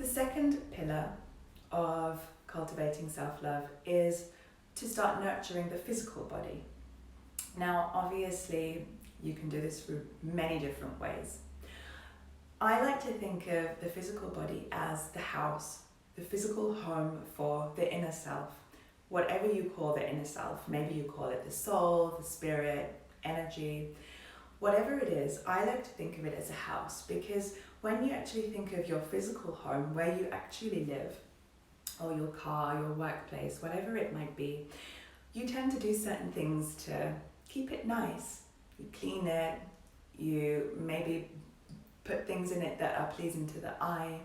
The second pillar of cultivating self-love is to start nurturing the physical body. Now, obviously, you can do this through many different ways. I like to think of the physical body as the house, the physical home for the inner self. Whatever you call the inner self, maybe you call it the soul, the spirit, energy, whatever it is, I like to think of it as a house, because when you actually think of your physical home, where you actually live, or your car, your workplace, whatever it might be, you tend to do certain things to keep it nice. You clean it, you maybe put things in it that are pleasing to the eye,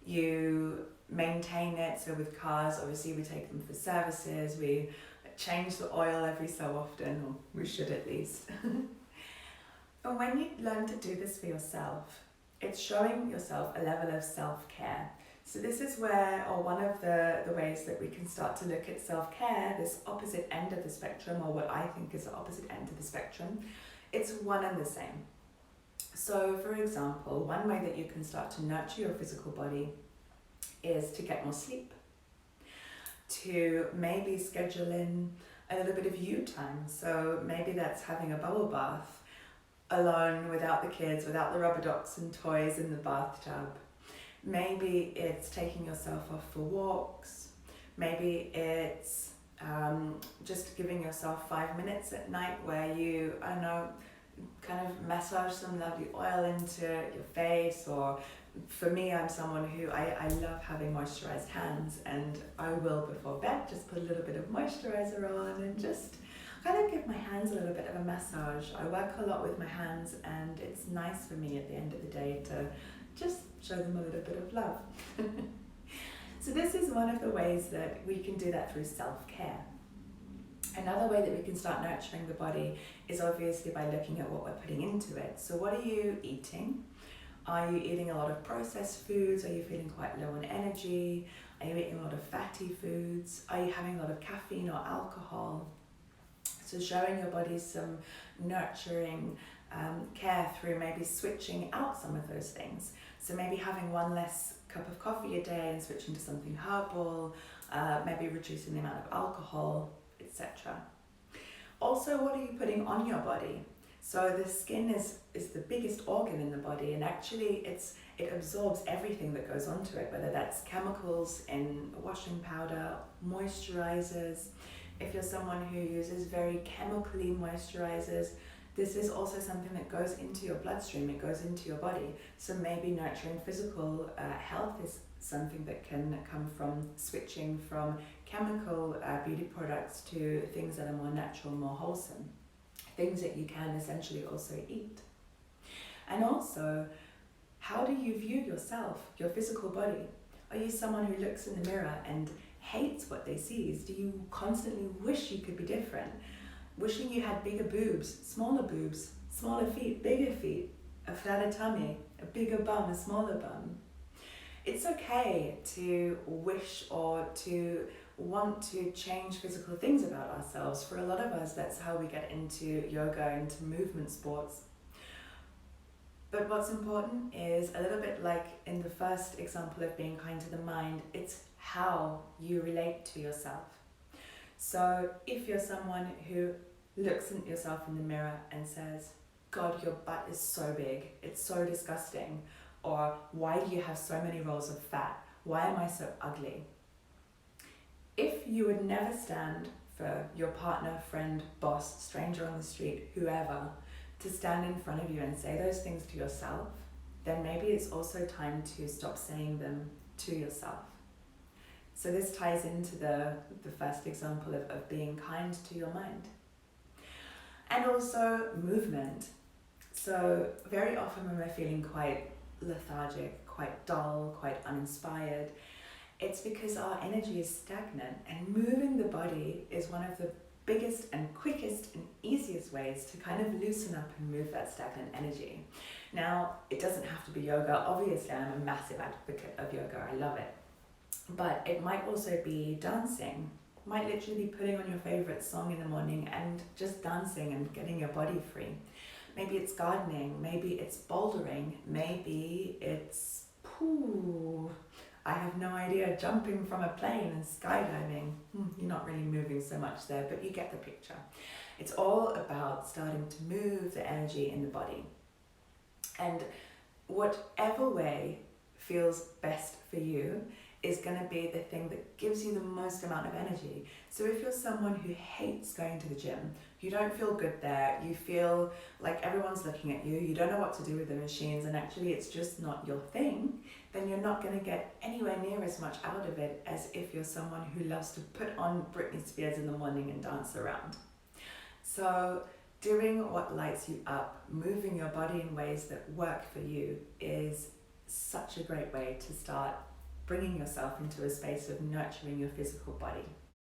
you maintain it. So with cars, obviously we take them for services, we change the oil every so often, or we should at least. But when you learn to do this for yourself, it's showing yourself a level of self-care. So this is where, or one of the ways that we can start to look at self-care, this opposite end of the spectrum, or what I think is the opposite end of the spectrum, it's one and the same. So for example, one way that you can start to nurture your physical body is to get more sleep, to maybe schedule in a little bit of you time. So maybe that's having a bubble bath alone, without the kids, without the rubber ducks and toys in the bathtub. Maybe it's taking yourself off for walks. Maybe it's just giving yourself 5 minutes at night where you, I don't know, kind of massage some lovely oil into your face. Or for me, I'm someone who I love having moisturized hands, and I will before bed just put a little bit of moisturizer on and just kind of give my hands a little bit of a massage. I work a lot with my hands, and it's nice for me at the end of the day to just show them a little bit of love. So this is one of the ways that we can do that through self-care. Another way that we can start nurturing the body is obviously by looking at what we're putting into it. So what are you eating? Are you eating a lot of processed foods? Are you feeling quite low on energy? Are you eating a lot of fatty foods? Are you having a lot of caffeine or alcohol? So showing your body some nurturing care through maybe switching out some of those things. So maybe having one less cup of coffee a day and switching to something herbal, maybe reducing the amount of alcohol, etc. Also, what are you putting on your body? So the skin is the biggest organ in the body, and actually it absorbs everything that goes onto it, whether that's chemicals in washing powder, moisturizers. If you're someone who uses very chemically moisturizers, this is also something that goes into your bloodstream, it goes into your body. So maybe nurturing physical health is something that can come from switching from chemical beauty products to things that are more natural, more wholesome. Things that you can essentially also eat. And also, how do you view yourself, your physical body? Are you someone who looks in the mirror and hates what they see? Do you constantly wish you could be different? Wishing you had bigger boobs, smaller feet, bigger feet, a flatter tummy, a bigger bum, a smaller bum. It's okay to wish or to want to change physical things about ourselves. For a lot of us, that's how we get into yoga, into movement sports. But what's important is a little bit like in the first example of being kind to the mind, it's how you relate to yourself. So if you're someone who looks at yourself in the mirror and says, God, your butt is so big, it's so disgusting, or why do you have so many rolls of fat? Why am I so ugly? If you would never stand for your partner, friend, boss, stranger on the street, whoever, to stand in front of you and say those things to yourself, then maybe it's also time to stop saying them to yourself. So this ties into the first example of being kind to your mind. And also movement. So very often when we're feeling quite lethargic, quite dull, quite uninspired, it's because our energy is stagnant, and moving the body is one of the biggest and quickest and easiest ways to kind of loosen up and move that stagnant energy. Now, it doesn't have to be yoga. Obviously, I'm a massive advocate of yoga. I love it. But it might also be dancing. It might literally be putting on your favorite song in the morning and just dancing and getting your body free. Maybe it's gardening. Maybe it's bouldering. Maybe it's I have no idea, jumping from a plane and skydiving. You're not really moving so much there, but you get the picture. It's all about starting to move the energy in the body. And whatever way feels best for you is going to be the thing that gives you the most amount of energy. So if you're someone who hates going to the gym, you don't feel good there, you feel like everyone's looking at you, you don't know what to do with the machines, and actually it's just not your thing, then you're not going to get anywhere near as much out of it as if you're someone who loves to put on Britney Spears in the morning and dance around. So doing what lights you up, moving your body in ways that work for you, is such a great way to start bringing yourself into a space of nurturing your physical body.